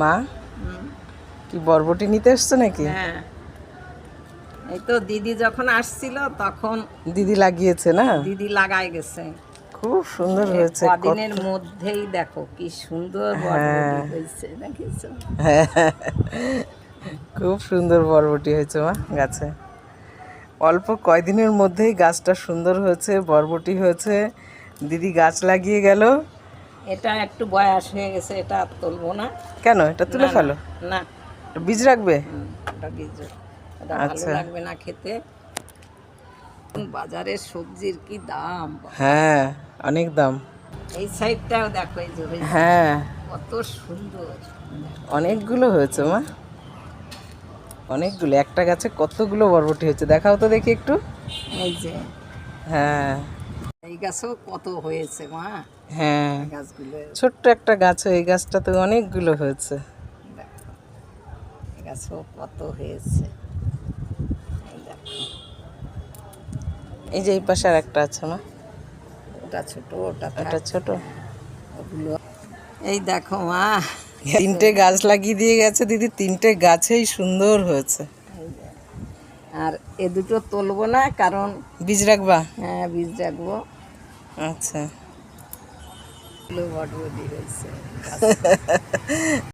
মা কি বরবটি নিতে এসছো নাকি? হ্যাঁ, এই তো দিদি যখন আসছিল তখন দিদি লাগিয়েছে না? দিদি লাগাই গেছে। খুব সুন্দর হয়েছে। কদিনের মধ্যেই দেখো কি সুন্দর বরবটি হয়েছে, দেখেছো? হ্যাঁ, খুব সুন্দর বরবটি হয়েছে মা গাছে। অল্প কয়দিনের মধ্যেই গাছটা সুন্দর হয়েছে, বরবটি হয়েছে। দিদি গাছ লাগিয়ে গেল। এটা একটু বয়স হয়ে গেছে, এটা আর তুলবো না। কেন? এটা তুলে না, ফেলো। না, বীজ রাখবে? ওটা বীজ, ওটা ভালো আচ্ছা। লাগবে না খেতে। বাজারের সবজির কি দাম! হ্যাঁ, অনেক দাম। এই সাইডটাও দেখো, এই যে হয়েছে, হ্যাঁ, কত সুন্দর। অনেকগুলো হয়েছে মা, অনেকগুলো। একটা গাছে কতগুলো বরবটি হয়েছে দেখাও তো দেখি একটু। এই যে হ্যাঁ এই গাছও কত হয়েছে মা, হ্যাঁ, গাছগুলো ছোট্ট একটা গাছ, এই গাছটাতে অনেকগুলো হয়েছে। দেখো, এই গাছও কত হয়েছে। এই দেখো, এই যে এই পাশে আর একটা আছে মা, ওটা ছোট, ওটা এটা ছোট। ওগুলো। এই দেখো মা, তিনটে গাছ লাগিয়ে দিয়ে গেছে দিদি, তিনটে গাছেই সুন্দর হয়েছে। এই যে, আর এ দুটো তুলবো না কারণ বীজ রাখবা? হ্যাঁ, বীজ রাখবো। আচ্ছা। বটবটি হয়েছে।